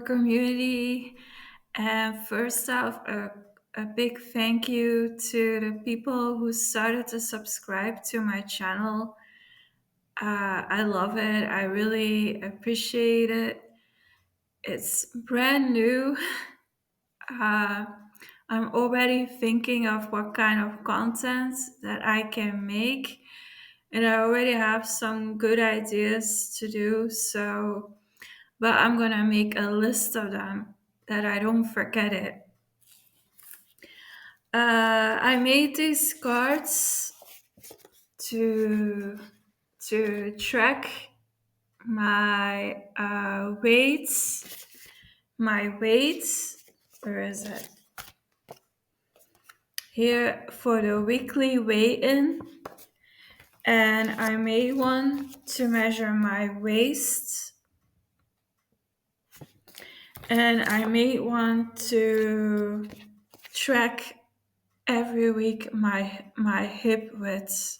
community. And first off, a big thank you to the people who started to subscribe to my channel. I love it. I really appreciate it. It's brand new. Uh, I'm already thinking of what kind of content that I can make, and I already have some good ideas to do. But I'm gonna make a list of them that I don't forget it. I made these cards to track my weights. My weights. Where is it? Here for the weekly weigh-in, and I made one to measure my waist, and I made one to track every week my hip width.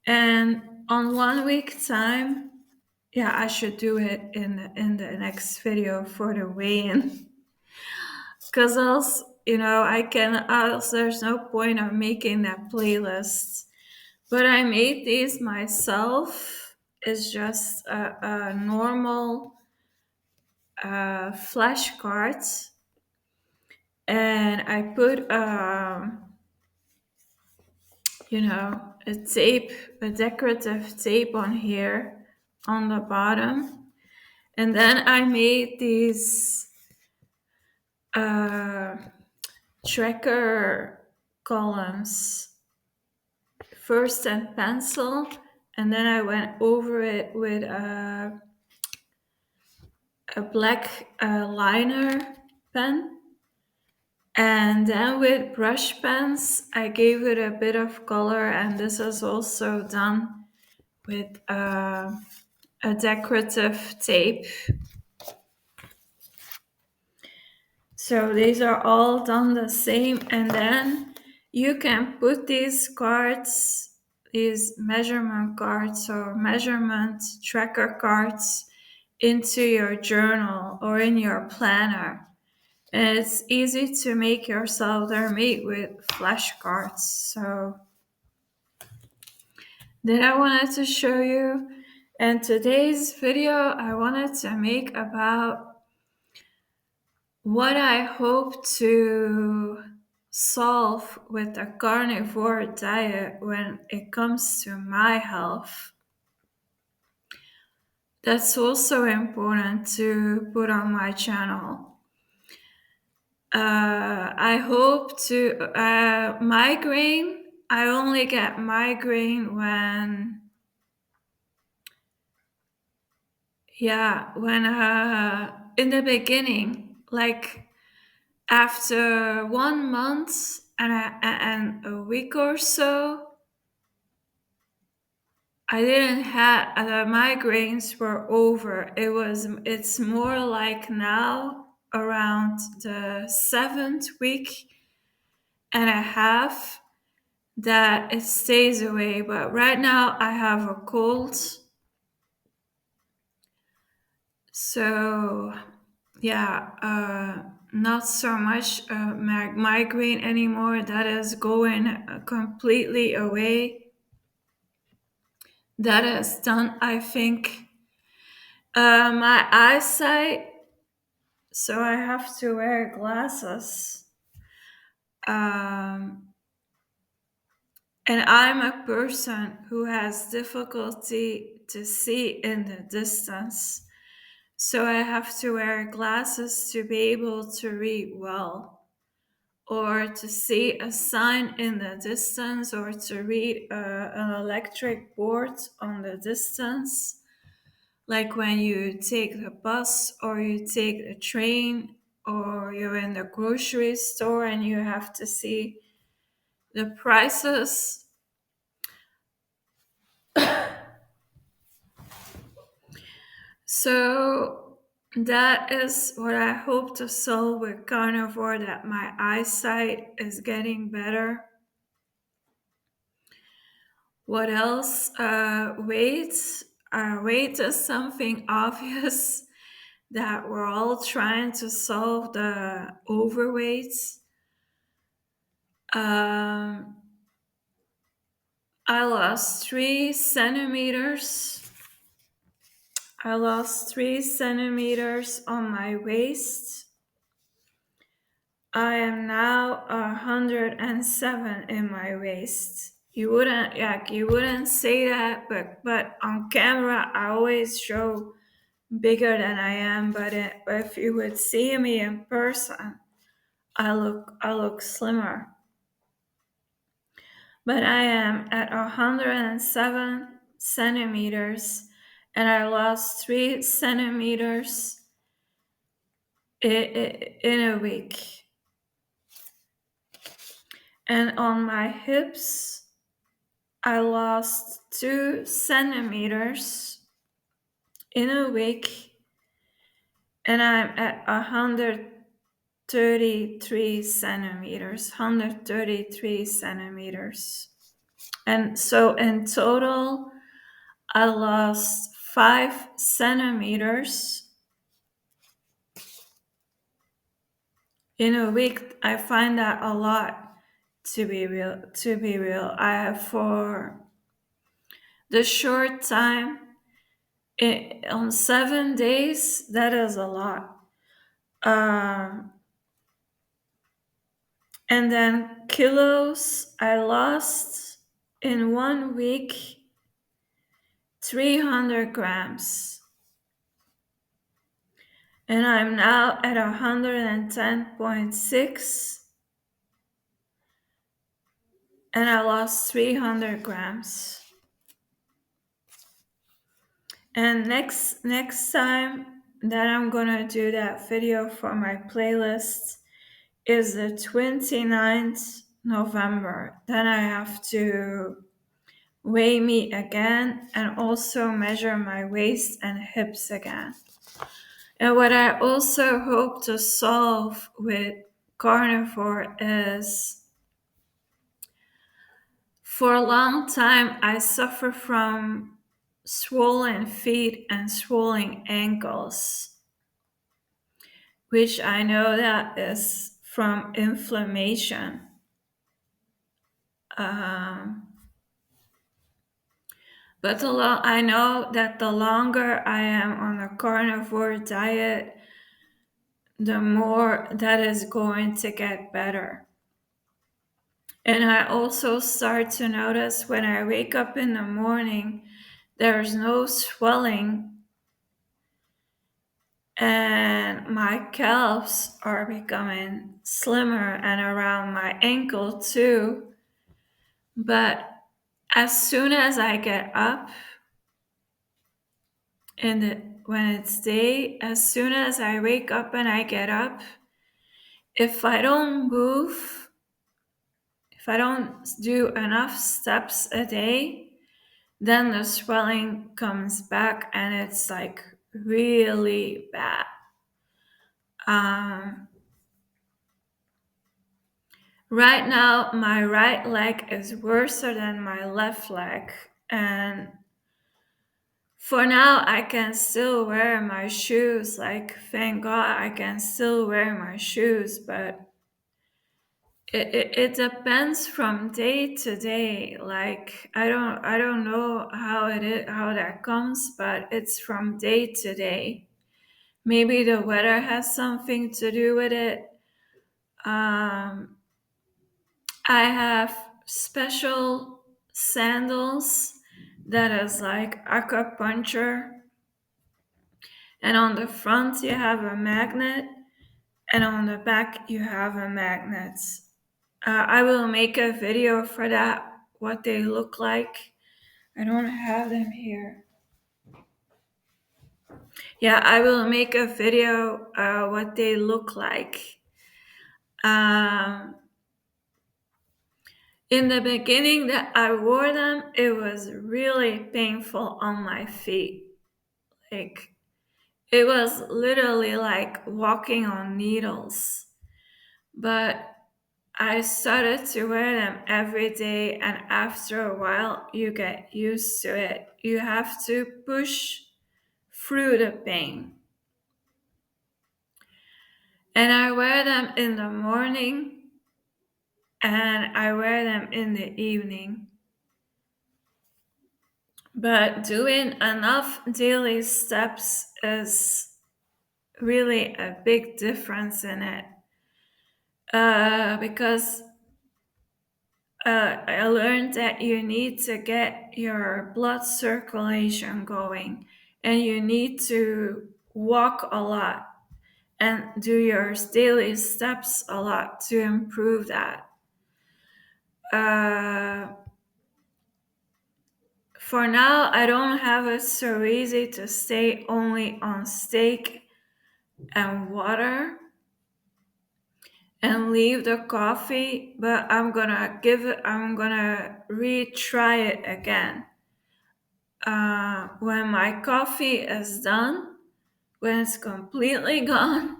And on 1 week time, yeah, I should do it in the next video for the weigh-in, because else, I can else there's no point of making that playlist. But I made these myself. It's just a normal flashcards, and I put a tape, a decorative tape on here on the bottom. And then I made these uh, tracker columns first in pencil, and then I went over it with a black liner pen. And then with brush pens, I gave it a bit of color, and this is also done with a decorative tape. So these are all done the same, and then you can put these cards, these measurement cards or measurement tracker cards, into your journal or in your planner. And it's easy to make yourself. They're made with flashcards. So that I wanted to show you. And today's video I wanted to make about what I hope to solve with a carnivore diet when it comes to my health. That's also important to put on my channel. I hope to migraine. I only get migraine when in the beginning, like after 1 month and a week or so, I didn't have the migraines were over. It's more like now around the 7th week and a half that it stays away. But right now I have a cold. So yeah, not so much migraine anymore. That is going completely away. That is done, I think. My eyesight, so I have to wear glasses. And I'm a person who has difficulty to see in the distance. So I have to wear glasses to be able to read well, or to see a sign in the distance, or to read an electric board on the distance. Like when you take the bus or you take the train or you're in the grocery store and you have to see the prices. So that is what I hope to solve with carnivore, that my eyesight is getting better. What else? Weight. Weight is something obvious. that we're all trying to solve the overweight. Um, I lost 3 centimeters. I lost 3 centimeters on my waist. I am now 107 in my waist. You wouldn't say that, but on camera I always show bigger than I am. But if you would see me in person, I look slimmer. But I am at 107 centimeters, and I lost 3 centimeters in a week. And on my hips, I lost 2 centimeters in a week, and I'm at 133 centimeters. 133 centimeters. And so in total, I lost 5 centimeters in a week. I find that a lot, to be real. I have, for the short time, on 7 days, that is a lot. Um, and then kilos, I lost in 1 week 300 grams. And I'm now at 110.6, and I lost 300 grams. And next time that I'm gonna do that video for my playlist is the 29th November. Then I have to weigh me again and also measure my waist and hips again. And what I also hope to solve with carnivore is, for a long time I suffer from swollen feet and swollen ankles, which I know that is from inflammation. Um, but I know that the longer I am on a carnivore diet, the more that is going to get better. And I also start to notice when I wake up in the morning, there's no swelling, and my calves are becoming slimmer and around my ankle too. But as soon as I get up when it's day, as soon as I wake up and I get up, if I don't move, if I don't do enough steps a day, then the swelling comes back and it's like really bad. Um, right now, my right leg is worse than my left leg. And for now, I can still wear my shoes. Like, thank God I can still wear my shoes, but it depends from day to day. Like, I don't know how that comes, but it's from day to day. Maybe the weather has something to do with it. Um, I have special sandals that is like acupuncture, and on the front you have a magnet, and on the back you have a magnet. I will make a video for that, what they look like. I don't have them here. Yeah, I will make a video what they look like. Um, in the beginning that I wore them, it was really painful on my feet. Like, it was literally like walking on needles. But I started to wear them every day, and after a while, you get used to it. You have to push through the pain. And I wear them in the morning and I wear them in the evening. But doing enough daily steps is really a big difference in it. Because I learned that you need to get your blood circulation going and you need to walk a lot and do your daily steps a lot to improve that. Uh, for now, I don't have it so easy to stay only on steak and water and leave the coffee, but I'm gonna retry it again. When my coffee is done, when it's completely gone,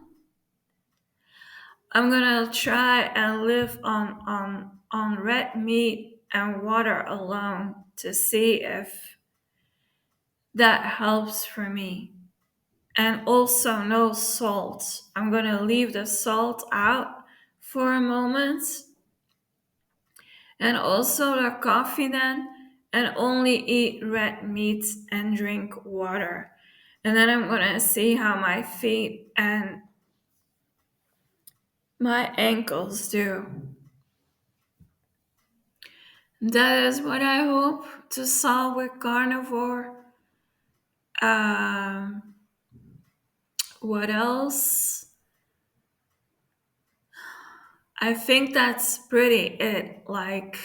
I'm gonna try and live on red meat and water alone to see if that helps for me. And also no salt. I'm gonna leave the salt out for a moment and also the coffee then, and only eat red meat and drink water. And then I'm gonna see how my feet and my ankles do. That is what I hope to solve with carnivore. Um, what else? I think that's pretty it. Like,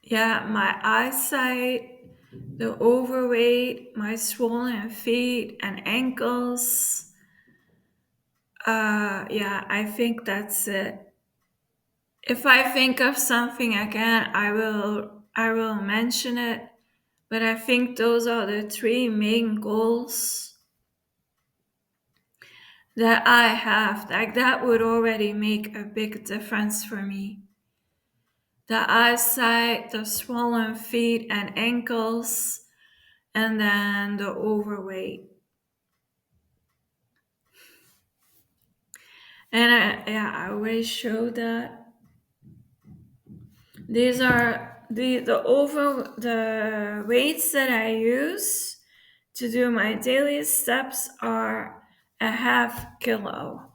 yeah, my eyesight, the overweight, my swollen feet and ankles. Yeah, I think that's it. If I think of something again, I will mention it. But I think those are the three main goals that I have. Like that would already make a big difference for me. The eyesight, the swollen feet and ankles, and then the overweight. And yeah, I already showed that. These are the weights that I use to do my daily steps are a half kilo.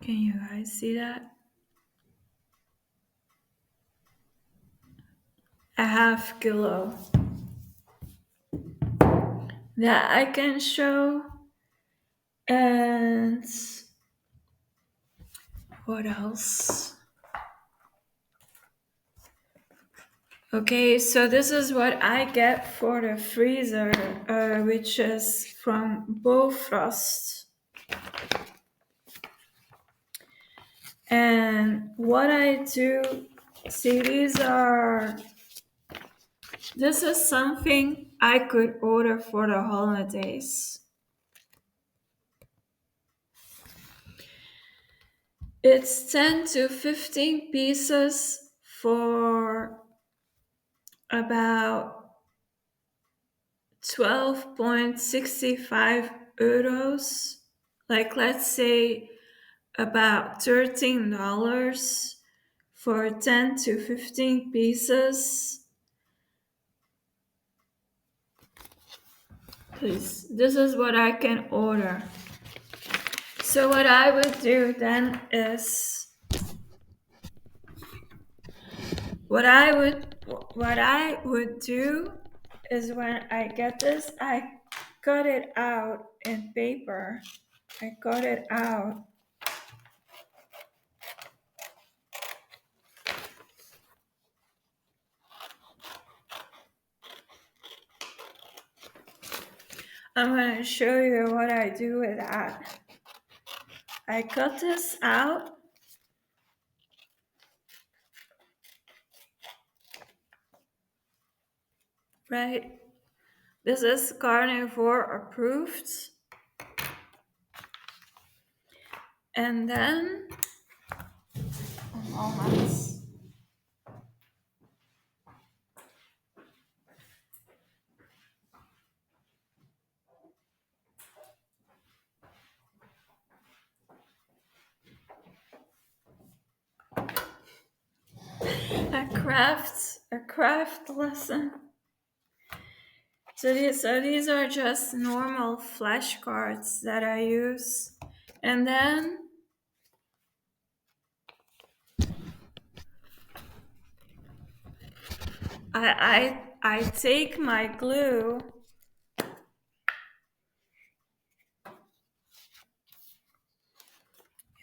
Can you guys see that? A half kilo that I can show. And what else? Okay, so this is what I get for the freezer, which is from Bofrost. And what I do, see, this is something I could order for the holidays. It's 10 to 15 pieces for about 12.65 euros. Like, let's say about $13 for 10 to 15 pieces. Please, this is what I can order. So what I would do then is what I would do is when I get this, I cut it out in paper. I cut it out. I'm gonna show you what I do with that. I cut this out. Right? This is carnivore approved. And then, a moment. craft lesson. So these are just normal flashcards that I use, and then I take my glue.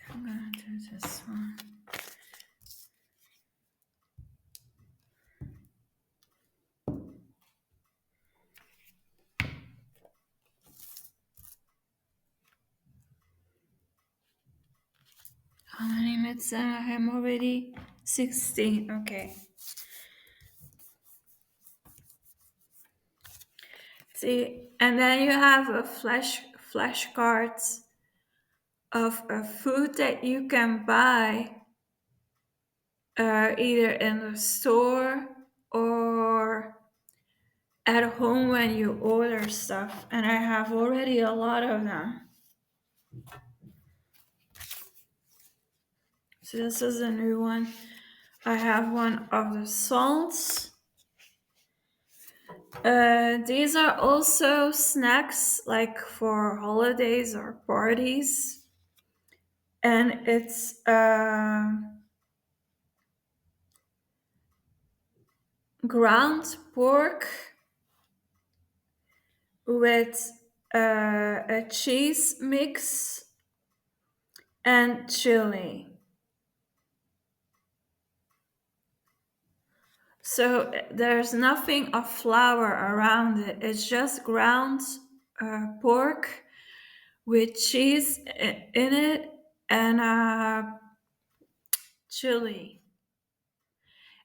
I'm gonna do this one. How many minutes? I'm already 16. Okay. See, and then you have a flashcards of a food that you can buy either in the store or at home when you order stuff. And I have already a lot of them. So this is a new one. I have one of the salts. These are also snacks like for holidays or parties. And it's ground pork with a cheese mix and chili. So there's nothing of flour around it. It's just ground pork with cheese in it and chili.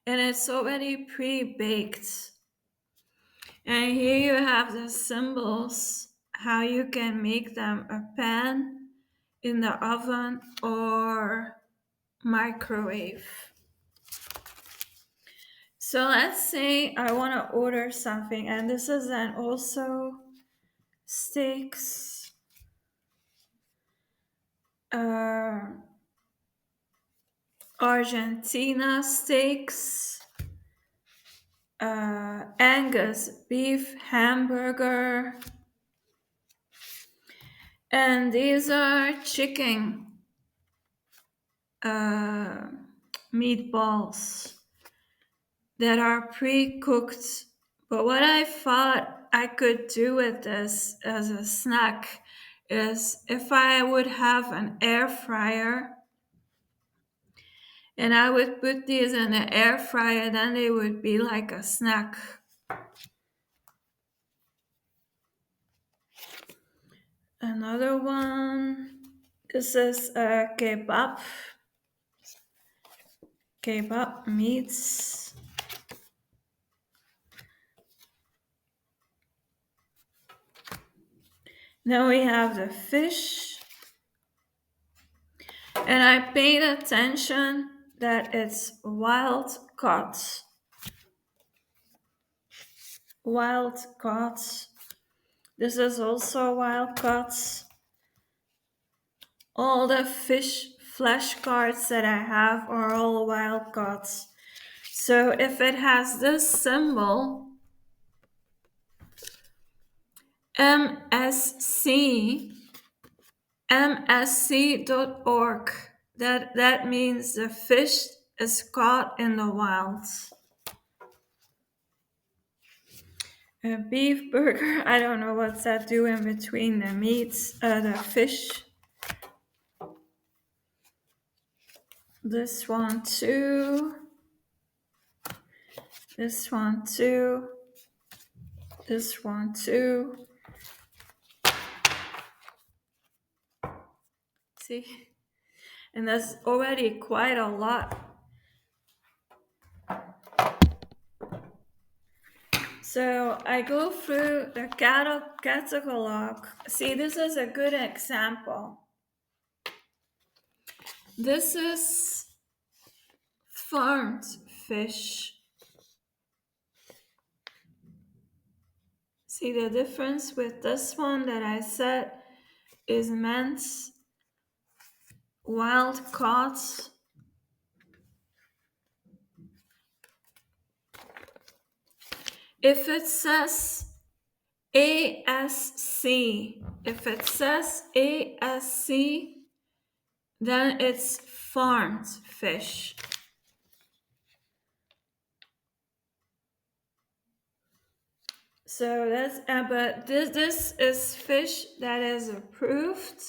And it's already pre-baked. And here you have the symbols, how you can make them a pan in the oven or microwave. So let's say I want to order something, and this is then also steaks, uh, Argentina steaks, Angus beef hamburger, and these are chicken uh, meatballs that are pre-cooked. But what I thought I could do with this as a snack is if I would have an air fryer and I would put these in the air fryer, then they would be like a snack. Another one. This is kebab meats. Then we have the fish. And I paid attention that it's wild caught. Wild caught. This is also wild caught. All the fish flashcards that I have are all wild caught. So if it has this symbol, MSC, MSC.org, that means the fish is caught in the wild. A beef burger, I don't know what's that doing between the meats, the fish. This one too. This one too. This one too. See? And that's already quite a lot. So I go through the catalog. See, this is a good example. This is farmed fish. See the difference with this one that I said is meant wild caught. If it says ASC, if it says ASC, then it's farmed fish. So that's but this is fish that is approved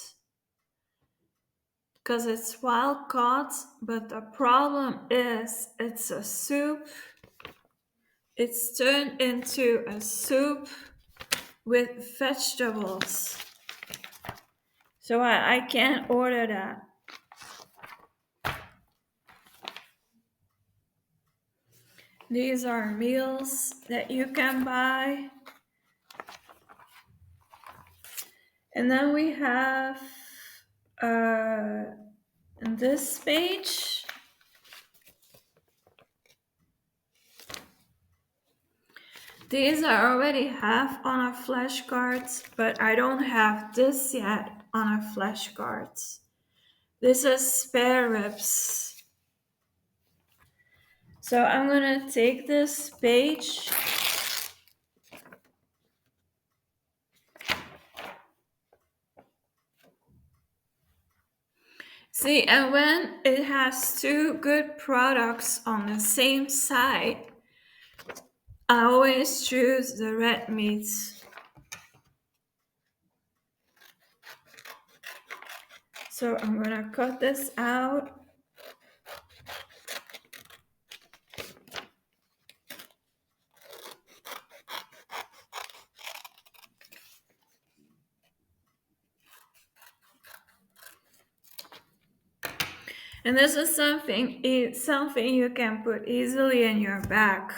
because it's wild caught. But the problem is it's a soup. It's turned into a soup with vegetables. So I can't order that. These are meals that you can buy. And then we have uh, this page. These I already have on a flashcards, but I don't have this yet on a flashcards. This is spare ribs. So I'm gonna take this page. See, and when it has two good products on the same side, I always choose the red meats. So I'm gonna cut this out. And this is something you can put easily in your bag.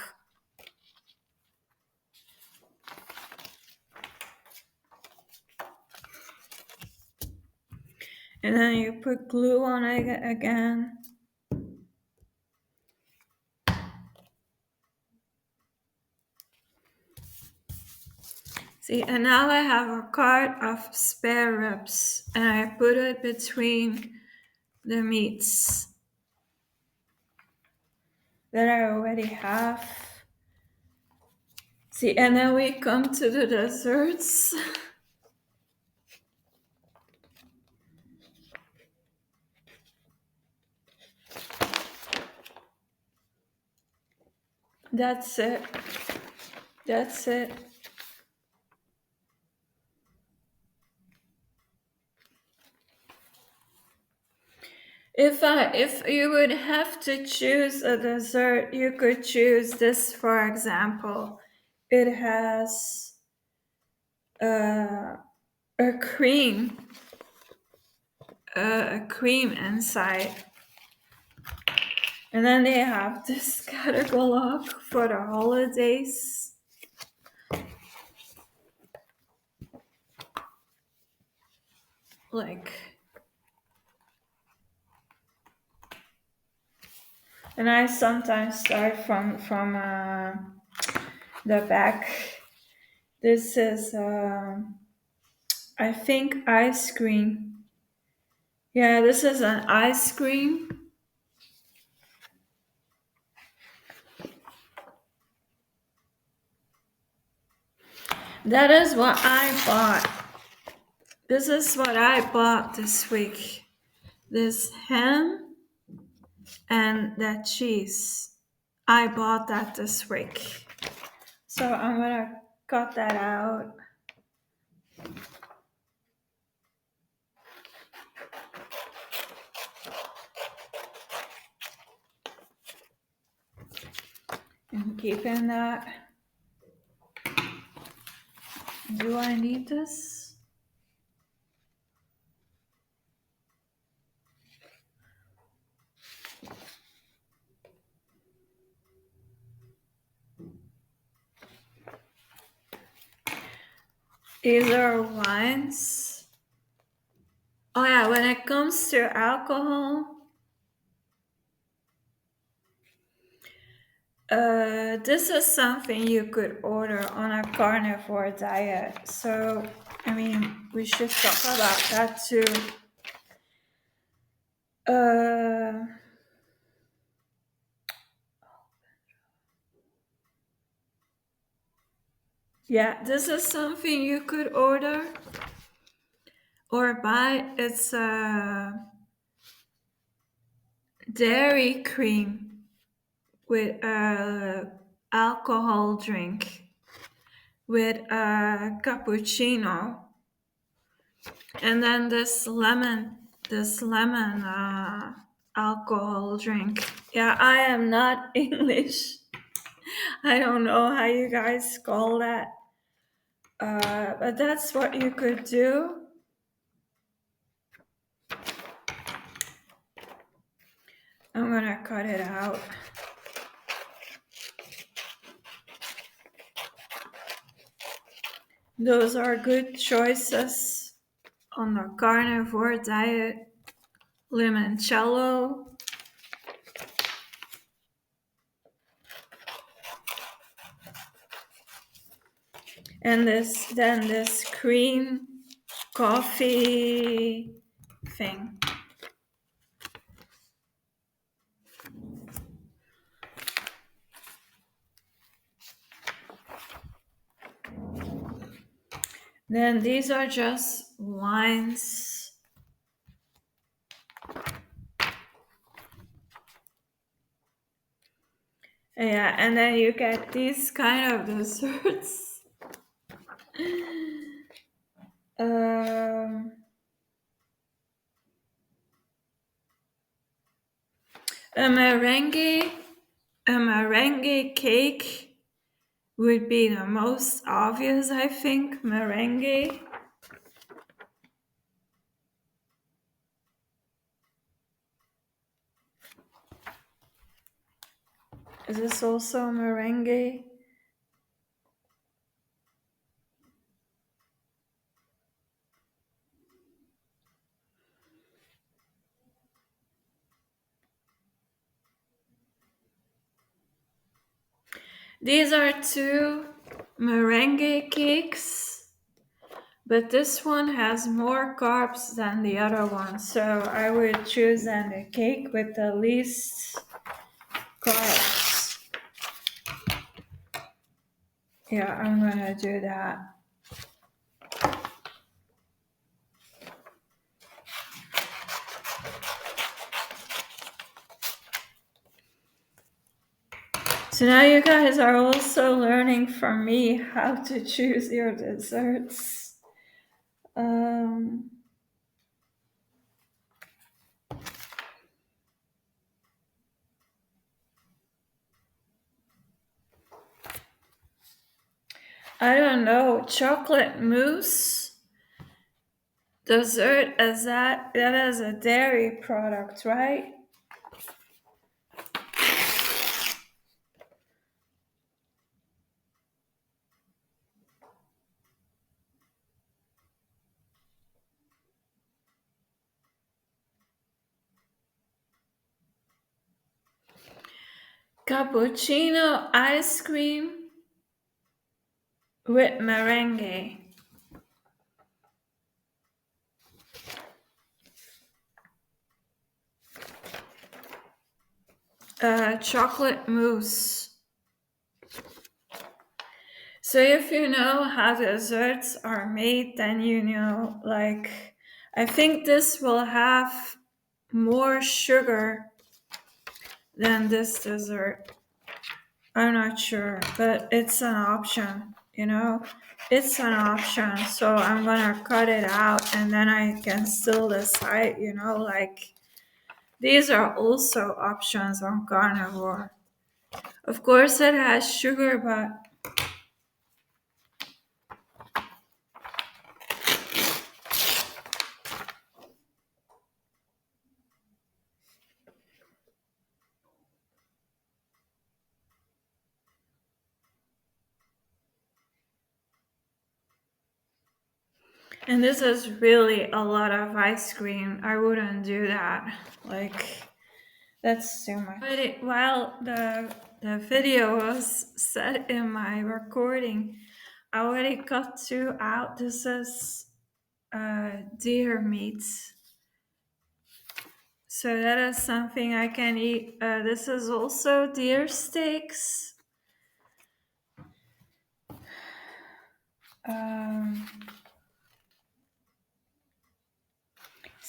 And then you put glue on it again. See, and now I have a card of spare ribs, and I put it between the meats that I already have. See, and then we come to the desserts. That's it. That's it. If you would have to choose a dessert, you could choose this, for example. It has uh, a cream inside, and then they have this catalog for the holidays. Like, and I sometimes start from the back. This is I think ice cream. Yeah, this is an ice cream. That is what I bought. This is what I bought this week. This ham and that cheese. I bought that this week. So I'm gonna cut that out. And keeping that. Do I need this? These are wines. Oh yeah, when it comes to alcohol, this is something you could order on a carnivore diet. So, I mean, we should talk about that too. Uh, Yeah, this is something you could order or buy. It's a dairy cream with a alcohol drink with a cappuccino, and then this lemon alcohol drink. Yeah, I am not English. I don't know how you guys call that, but that's what you could do. I'm gonna cut it out. Those are good choices on the carnivore diet. Limoncello, and this cream coffee thing. Then these are just wines. Yeah, and then you get these kind of desserts. Um, a merengue cake would be the most obvious, I think. Merengue. Is this also merengue? These are two merengue cakes, but this one has more carbs than the other one, so I would choose then the cake with the least carbs. Yeah, I'm gonna do that. So now you guys are also learning from me how to choose your desserts. Um, I don't know, chocolate mousse dessert, is that is a dairy product, right? Cappuccino ice cream with merengue. Chocolate mousse. So if you know how desserts are made, then you know, like, I think this will have more sugar than this dessert. I'm not sure, but it's an option, you know? It's an option. So I'm gonna cut it out and then I can still decide, you know, like these are also options on carnivore. Of course, it has sugar, but and this is really a lot of ice cream. I wouldn't do that. Like that's too much. But while the video was set in my recording, I already cut two out. This is deer meat. So that is something I can eat. This is also deer steaks. Um,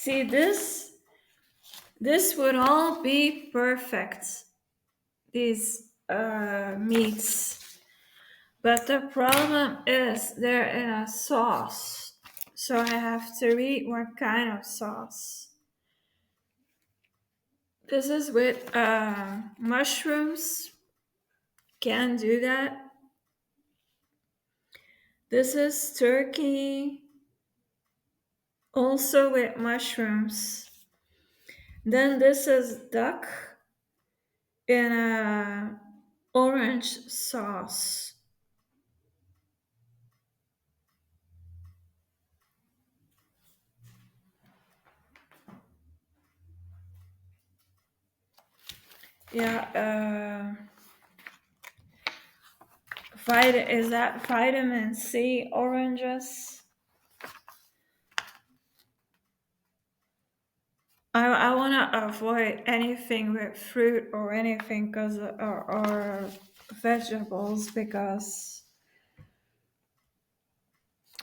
See, this would all be perfect. These meats, but the problem is they're in a sauce, so I have to read what kind of sauce. This is with mushrooms. Can't do that. This is turkey, also with mushrooms. Then this is duck in a orange sauce. Yeah, is that vitamin C oranges? I want to avoid anything with fruit or anything or vegetables because.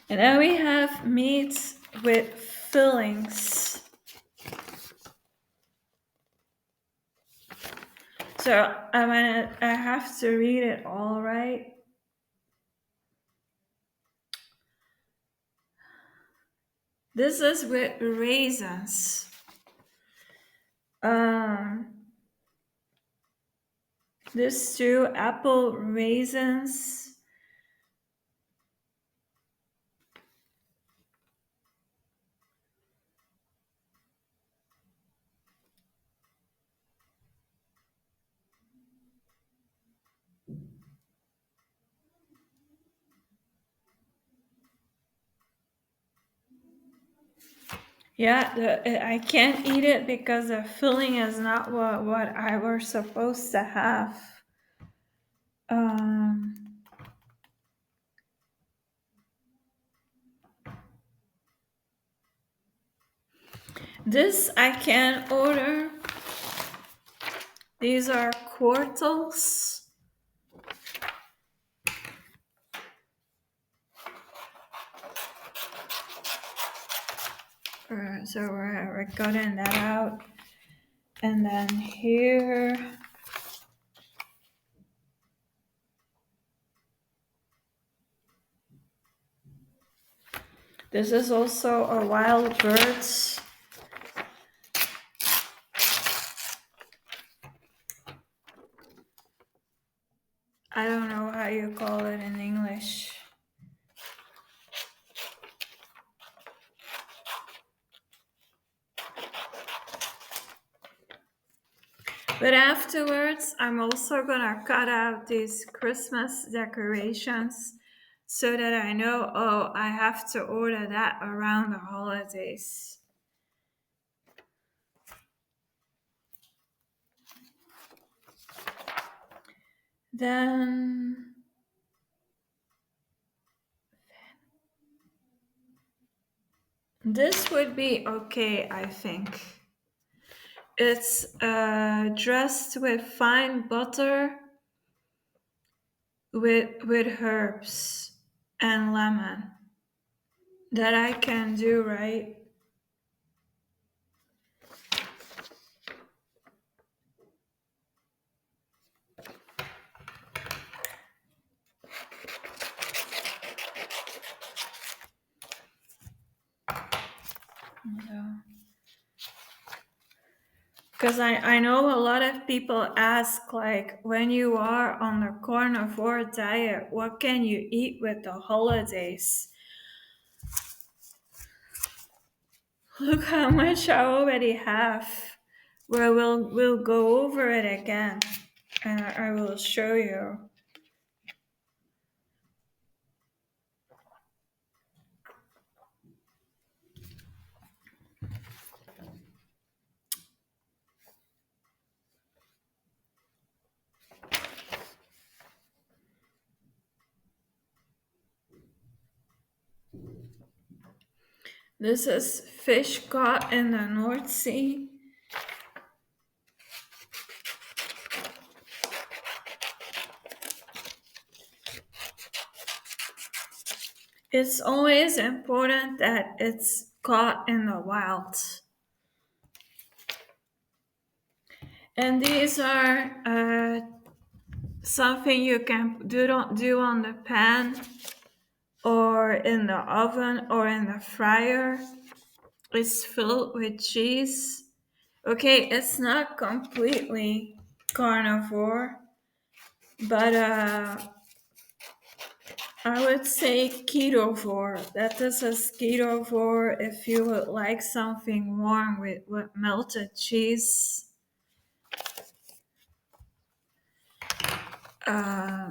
And then we have meats with fillings. So I have to read it all right. This is with raisins. Um, this too, apple raisins. Yeah, I can't eat it because the filling is not what I was supposed to have. Um, this I can order. These are quartals. So we're cutting that out. And then here, this is also a wild birds. I don't know how you call it in English. But afterwards, I'm also gonna cut out these Christmas decorations so that I know, oh, I have to order that around the holidays. Then this would be okay, I think. It's dressed with fine butter with herbs and lemon. That I can do, right? Because I know a lot of people ask, like, when you are on the carnivore diet, what can you eat with the holidays? Look how much I already have. Well, we'll go over it again, and I will show you. This is fish caught in the North Sea. It's always important that it's caught in the wild. And these are something you can do on the pan or in the oven or in the fryer. It's filled with cheese. Okay, it's not completely carnivore, but I would say ketovore. That is a ketovore if you would like something warm with melted cheese. Uh,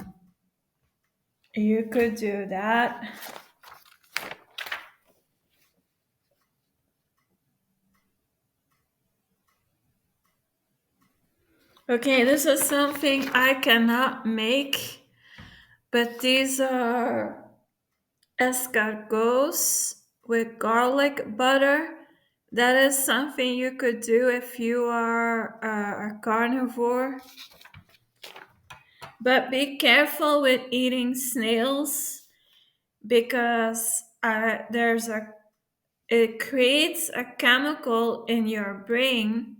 you could do that. Okay, this is something I cannot make, but these are escargots with garlic butter. That is something you could do if you are a carnivore. But be careful with eating snails because it creates a chemical in your brain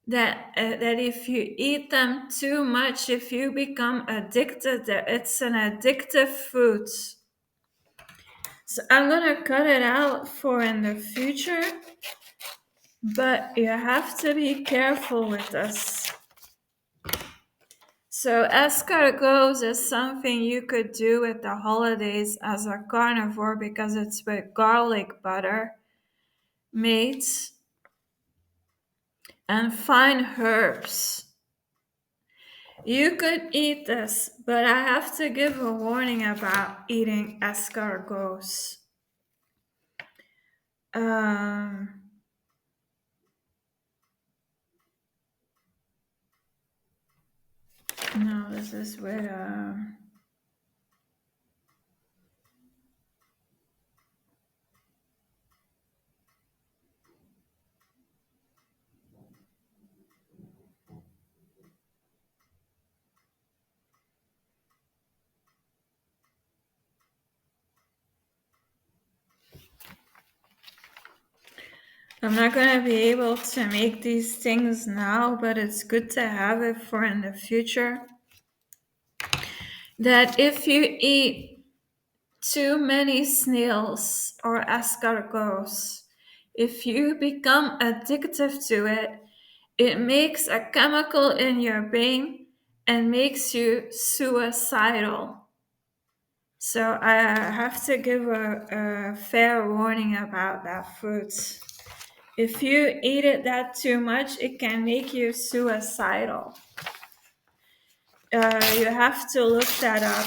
that if you eat them too much, if you become addicted, that it's an addictive food. So I'm gonna cut it out for in the future, but you have to be careful with this. So escargots is something you could do with the holidays as a carnivore because it's with garlic butter, meat, and fine herbs. You could eat this, but I have to give a warning about eating escargots. Um, no, this is with I'm not gonna be able to make these things now, but it's good to have it for in the future. That if you eat too many snails or escargots, if you become addictive to it, it makes a chemical in your brain and makes you suicidal. So I have to give a fair warning about that food. If you eat it that too much, it can make you suicidal. You have to look that up.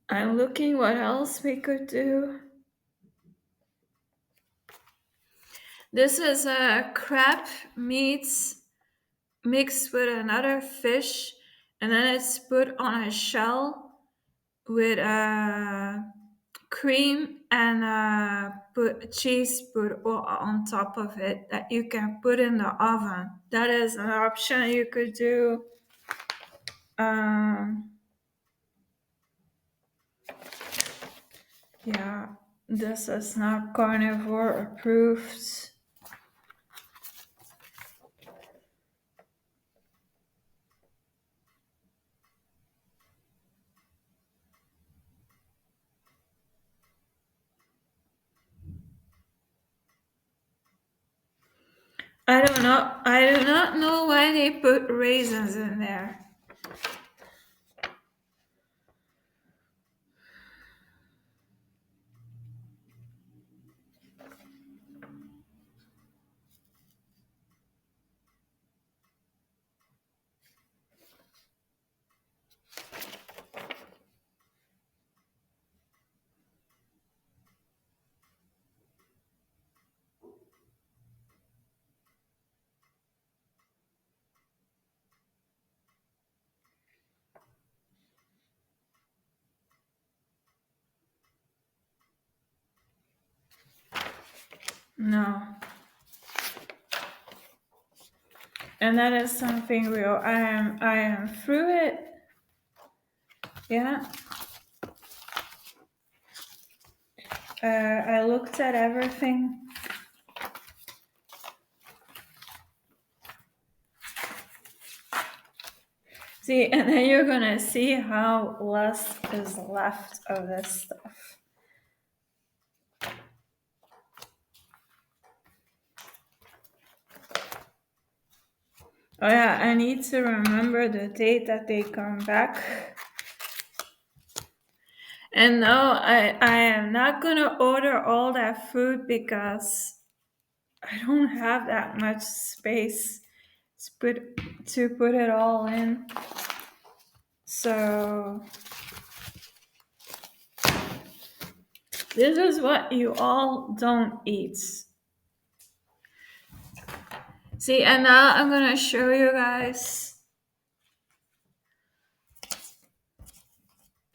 I'm looking what else we could do. This is a crab meat mixed with another fish, and then it's put on a shell with cream and put cheese put on top of it that you can put in the oven. That is an option you could do. Um, yeah, this is not carnivore approved. I don't know. I do not know why they put raisins in there. No. And that is something real. I am through it. Yeah. I looked at everything. See, and then you're gonna see how less is left of this stuff. Oh yeah, I need to remember the date that they come back. And no, I am not gonna order all that food because I don't have that much space to put it all in. So this is what you all don't eat. See, and now I'm gonna show you guys.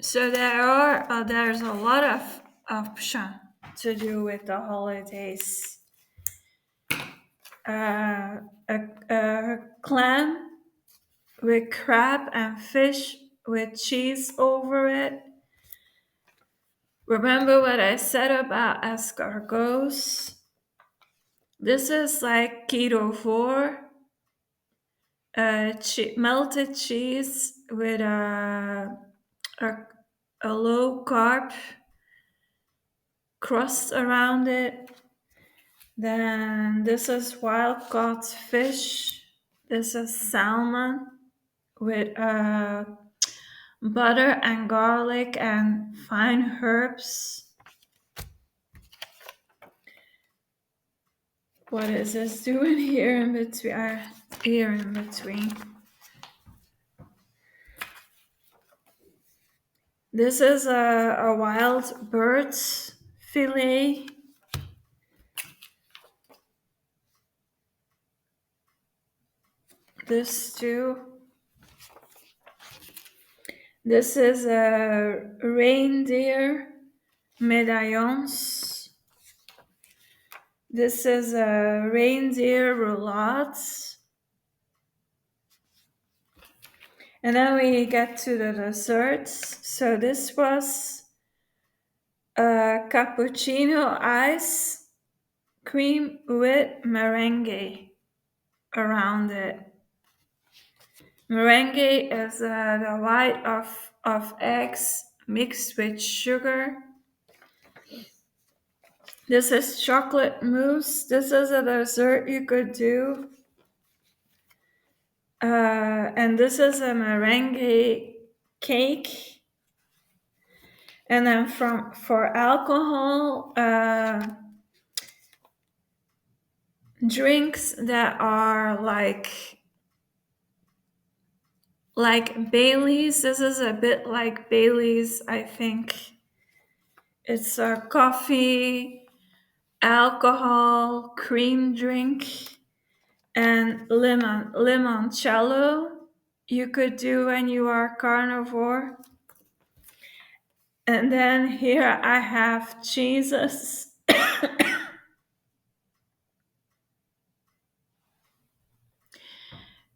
So there's a lot of option to do with the holidays. A, a clam with crab and fish with cheese over it. Remember what I said about escargots? This is like keto 4. Melted cheese with a, a low carb crust around it. Then this is wild caught fish. This is salmon with butter and garlic and fine herbs. What is this doing here in between? Here in between. This is a wild bird fillet. This too. This is a reindeer medaillons. This is a reindeer roulade. And then we get to the desserts. So this was a cappuccino ice cream with merengue around it. Merengue is the white of eggs mixed with sugar. This is chocolate mousse. This is a dessert you could do. And this is a merengue cake. And then for alcohol, drinks that are like Bailey's. This is a bit like Bailey's, I think. It's a coffee, alcohol, cream drink, and limoncello you could do when you are carnivore. And then here I have cheeses.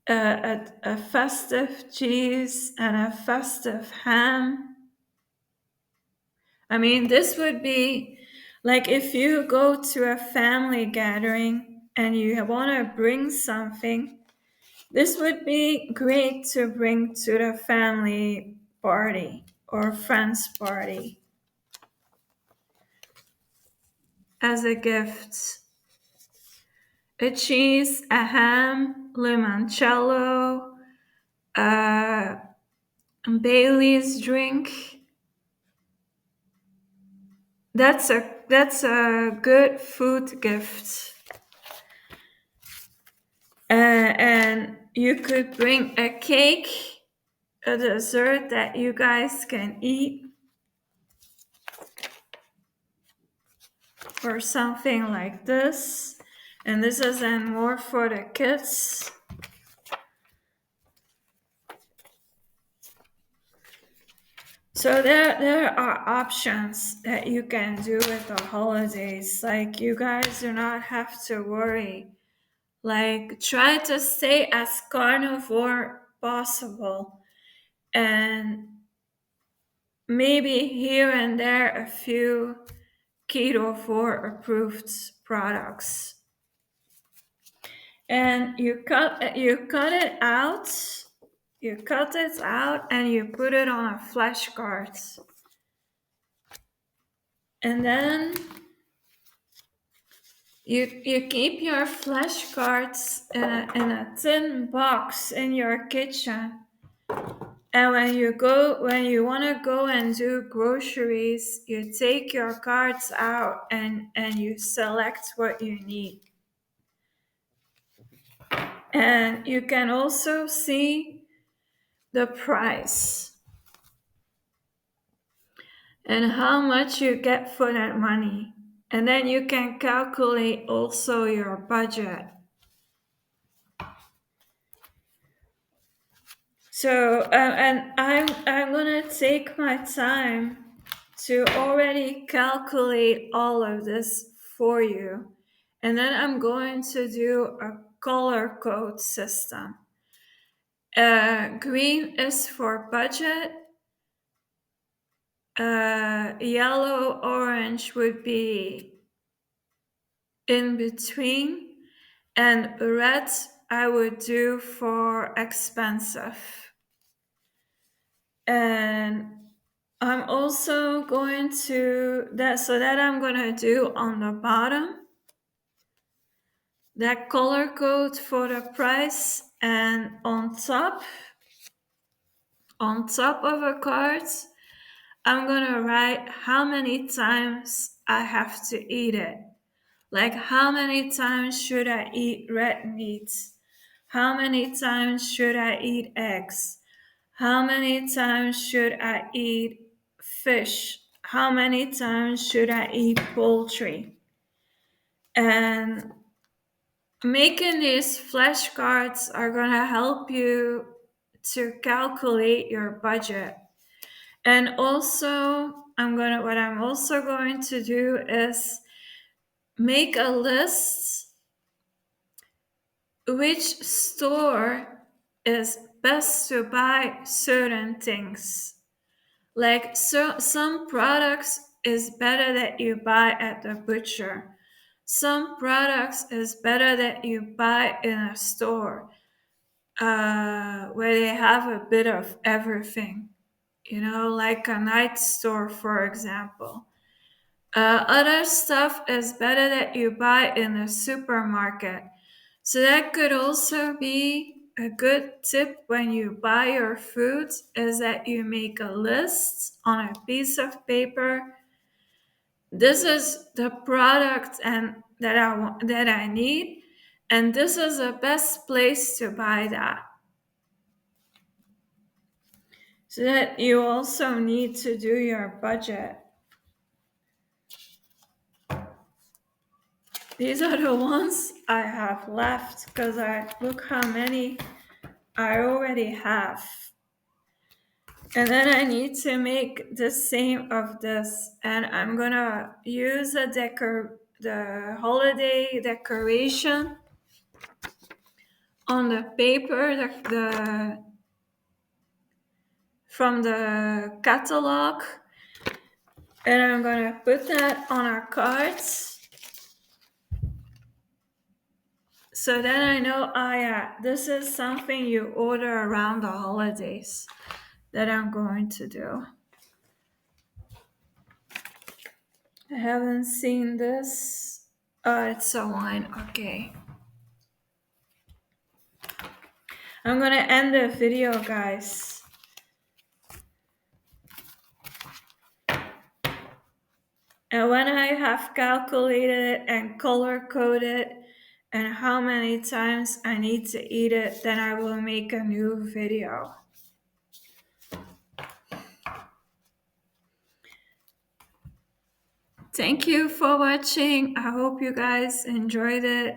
A festive cheese and a festive ham. I mean, this would be like if you go to a family gathering and you want to bring something, this would be great to bring to the family party or friends party as a gift. A cheese, a ham, limoncello, a Bailey's drink. That's a good food gift. And you could bring a cake, a dessert that you guys can eat, or something like this. And this is then more for the kids. So there are options that you can do with the holidays. Like you guys do not have to worry. Like try to stay as carnivore possible, and maybe here and there a few keto for approved products. And you cut it out and you put it on a flashcard. And then you keep your flashcards in a tin box in your kitchen. And when you want to go and do groceries, you take your cards out and you select what you need. And you can also see the price and how much you get for that money. And then you can calculate also your budget. So, and I'm gonna take my time to already calculate all of this for you. And then I'm going to do a color code system. Green is for budget. Yellow, orange would be in between. And red I would do for expensive. And I'm also going to that I'm going to do on the bottom that color code for the price, and on top of a card I'm going to write how many times I have to eat it. Like how many times should I eat red meat? How many times should I eat eggs? How many times should I eat fish? How many times should I eat poultry? And making these flashcards are going to help you to calculate your budget. And also, what I'm also going to do is make a list which store is best to buy certain things. Like so some products is better that you buy at the butcher. Some products is better that you buy in a store where they have a bit of everything. Like a night store, for example. Other stuff is better that you buy in a supermarket. So that could also be a good tip when you buy your food, is that you make a list on a piece of paper. This is the product and that I need, and this is the best place to buy that. So that you also need to do your budget. These are the ones I have left because I look how many I already have. And then I need to make the same of this. And I'm gonna use the holiday decoration on the paper, from the catalog. And I'm gonna put that on our cards. So then I know, yeah, this is something you order around the holidays that I'm going to do. I haven't seen this. Oh, it's a wine. Okay. I'm gonna end the video, guys. And when I have calculated it and color coded and how many times I need to eat it, then I will make a new video. Thank you for watching. I hope you guys enjoyed it.